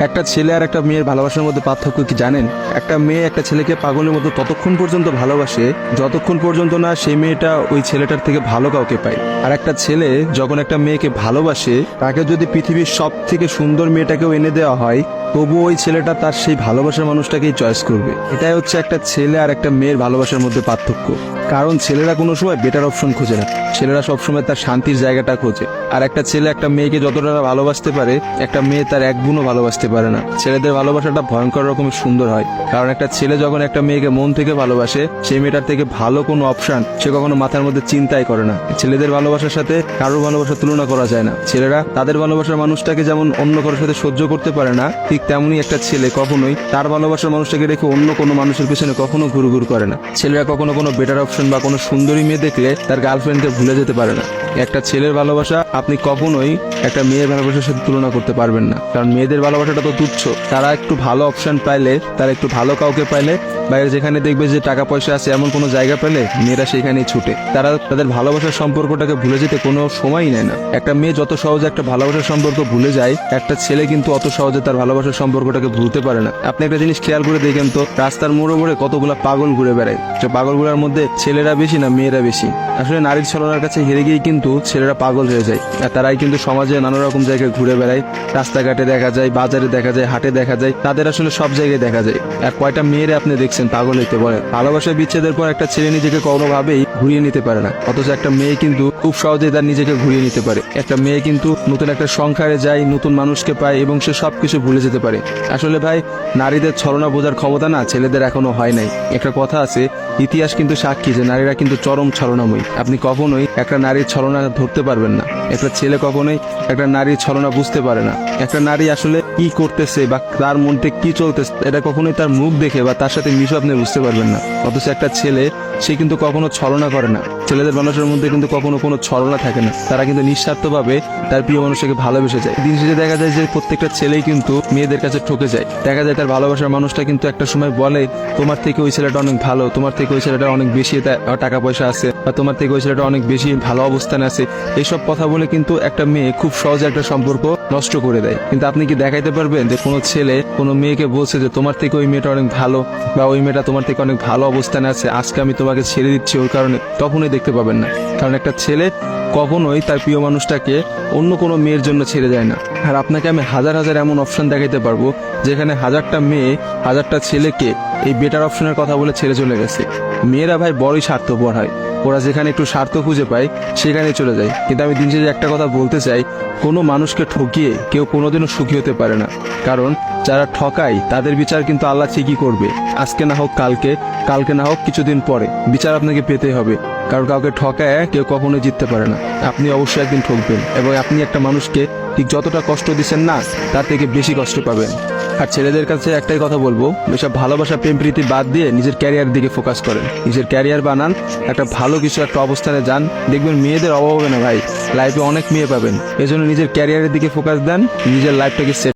একটা ছেলে আর একটা মেয়ের ভালোবাসার মধ্যে পার্থক্য কি জানেন? একটা মেয়ে একটা ছেলেকে পাগলের মতো ততক্ষণ পর্যন্ত ভালোবাসে যতক্ষণ পর্যন্ত না সেই মেয়েটা ওই ছেলেটার থেকে ভালো কাউকে পায়। আর একটা ছেলে যখন একটা মেয়েকে ভালোবাসে, তাকে যদি পৃথিবীর সব থেকে সুন্দর মেয়েটাকেও এনে দেওয়া হয়, তবু ওই ছেলেটা তার সেই ভালোবাসার মানুষটাকেই চয়েস করবে। এটাই হচ্ছে একটা ছেলে আর একটা মেয়ের ভালোবাসার মধ্যে পার্থক্য। কারণ ছেলেরা কোনো সময় বেটার অপশন খোঁজে না, ছেলেরা সবসময় তার শান্তির জায়গাটা খোঁজে। আর একটা ছেলে একটা মেয়েকে যতটা ভালোবাসতে পারে, একটা মেয়ে তার এক গুণও ভালোবাসতে পারে না। ছেলেদের ভালোবাসাটা ভয়ঙ্কর রকমের সুন্দর হয়, কারণ একটা ছেলে যখন একটা মেয়েকে মন থেকে ভালোবাসে, সেই মেয়েটার থেকে ভালো কোনো অপশন সে কখনো মাথার মধ্যে চিন্তাই করে না। ছেলেদের ভালোবাসার সাথে কারোর ভালোবাসার তুলনা করা যায় না। ছেলেরা তাদের ভালোবাসার মানুষটাকে যেমন অন্য কারোর সাথে সহ্য করতে পারে না, ঠিক তেমনি একটা ছেলে কখনোই তার ভালোবাসার মানুষটাকে রেখে অন্য কোনো মানুষের পেছনে কখনো ঘুরঘুর করে না। ছেলেরা কখনো কোনো বেটার অপশন বা কোনো সুন্দরী মেয়ে দেখলে তার গার্লফ্রেন্ডকে ভুলে যেতে পারে না। একটা ছেলের ভালোবাসা আপনি কখনোই একটা মেয়ের ভালোবাসার সাথে তুলনা করতে পারবেন না, কারণ মেয়েদের ভালোবাসাটা তো তুচ্ছ। তারা একটু ভালো অপশন পাইলে, তারা একটু ভালো কাউকে পাইলে, বাইরে যেখানে দেখবে যে টাকা পয়সা আছে এমন কোনো জায়গা পেলে মেয়েরা সেখানেই ছুটে। তারা তাদের ভালোবাসার সম্পর্কটাকে ভুলে যেতে কোনো সময়ই নেয় না। একটা মেয়ে যত সহজে একটা ভালোবাসার সম্পর্ক ভুলে যায়, একটা ছেলে কিন্তু অত সহজে তার ভালোবাসার সম্পর্কটাকে ভুলতে পারে না। আপনি একটা জিনিস খেয়াল করে দেখেন তো, রাস্তার মোড়ে মোড়ে কতগুলা পাগল ঘুরে বেড়ায়। যে পাগলগুলোর মধ্যে ছেলেরা বেশি না মেয়েরা বেশি? আসলে নারীর ছলনার কাছে হেরে গিয়ে কিন্তু ছেলেরা পাগল হয়ে যায়। আর তারাই কিন্তু সমাজে নানা রকম জায়গায় ঘুরে বেড়ায়। রাস্তাঘাটে দেখা যায়, বাজারে দেখা যায়, হাটে দেখা যায়, তাদের আসলে সব জায়গায় দেখা যায়। আর কয়টা মেয়েরা আপনি দেখছেন পাগল হইতে বলে? ভালোবাসা বিচ্ছেদের পর একটা ছেলে নিজেকে কোনোভাবেই ঘুরিয়ে নিতে পারে না, অথচ একটা মেয়ে কিন্তু খুব সহজেই তার নিজেকে ঘুরিয়ে নিতে পারে। একটা মেয়ে কিন্তু নতুন একটা সংসারে যায়, নতুন মানুষকে পায় এবং সে সবকিছু ভুলে যেতে পারে। আসলে ভাই, নারীদের ছলনা বোঝার ক্ষমতা না ছেলেদের এখনো হয় নাই। একটা কথা আছে, ইতিহাস কিন্তু সাক্ষী যে নারীরা কিন্তু চরম ছলনাময়ী। আপনি কখনোই একটা নারীর ছলনা ধরতে পারবেন না। একটা ছেলে কখনোই একটা নারীর ছলনা বুঝতে পারে না। একটা নারী আসলে কি করতেছে বা তার মধ্যে কি চলতেছে, এটা কখনোই তার মুখ দেখে বা তার সাথে মিশে আপনি বুঝতে পারবেন না। অথচ একটা ছেলে, সে কিন্তু কখনো ছলনা করে না। ছেলেদের মানুষের মধ্যে কিন্তু কখনো কোনো ছলনা থাকে না। তারা কিন্তু নিঃস্বার্থভাবে তার প্রিয় মানুষকে ভালোবেসে যায়। দিন শেষে দেখা যায় যে প্রত্যেকটা ছেলেই কিন্তু মেয়েদের কাছে ঠকে যায়। দেখা যায় তার ভালোবাসার মানুষটা কিন্তু একটা সময় বলে, তোমার থেকে ওই ছেলেটা অনেক ভালো, তোমার থেকে ওই ছেলেটা অনেক বেশি টাকা পয়সা আছে, বা তোমার থেকে ওই ছেলেটা অনেক বেশি ভালো অবস্থানে আছে। এইসব কথা বলে কিন্তু একটা মেয়ে খুব সহজে একটা সম্পর্ক নষ্ট করে দেয়। কিন্তু আপনি কি দেখাইতে পারবেন যে কোনো ছেলে কোনো মেয়েকে বলছে যে তোমার থেকে ওই মেয়েটা অনেক ভালো, বা ওই মেয়েটা তোমার থেকে অনেক ভালো অবস্থানে আছে, আজকে আমি তোমাকে ছেড়ে দিচ্ছি ওর কারণে? কখনোই দেখতে পাবেন না। কারণ একটা ছেলে কখনোই তার প্রিয় মানুষটাকে অন্য কোনো মেয়ের জন্য ছেড়ে যায় না। আর আপনাকে আমি হাজার হাজার এমন অপশন দেখাইতে পারবো যেখানে হাজারটা মেয়ে হাজারটা ছেলেকে এই বেটার অপশনের কথা বলে ছেড়ে চলে গেছে। মেয়েরা ভাই বড়ই স্বার্থপর হয়, ওরা যেখানে একটু স্বার্থ খুঁজে পায় সেখানেই চলে যায়। কিন্তু আমি দিন শেষে একটা কথা বলতে চাই, কোনো মানুষকে ঠকিয়ে কেউ কোনোদিনও সুখী হতে পারে না। কারণ যারা ঠকায় তাদের বিচার কিন্তু আল্লাহ ঠিকই করবে। আজকে না হোক কালকে, কালকে না হোক কিছুদিন পরে বিচার আপনাকে পেতেই হবে। কারণ কাউকে ঠকায় কেউ কখনোই জিততে পারে না। আপনি অবশ্যই একদিন ঠকবেন, এবং আপনি একটা মানুষকে ঠিক যতটা কষ্ট দিচ্ছেন না, তার থেকে বেশি কষ্ট পাবেন। আর ছেলেদের কাছে একটাই কথা বলবো, এসব ভালোবাসা প্রেম প্রীতি বাদ দিয়ে নিজের ক্যারিয়ার দিকে ফোকাস করেন। নিজের ক্যারিয়ার বানান, একটা ভালো কিছু একটা অবস্থানে যান, দেখবেন মেয়েদের অভাব হবে না ভাই। লাইফে অনেক মেয়ে পাবেন। এজন্য নিজের ক্যারিয়ারের দিকে ফোকাস দেন, নিজের লাইফটাকে সেট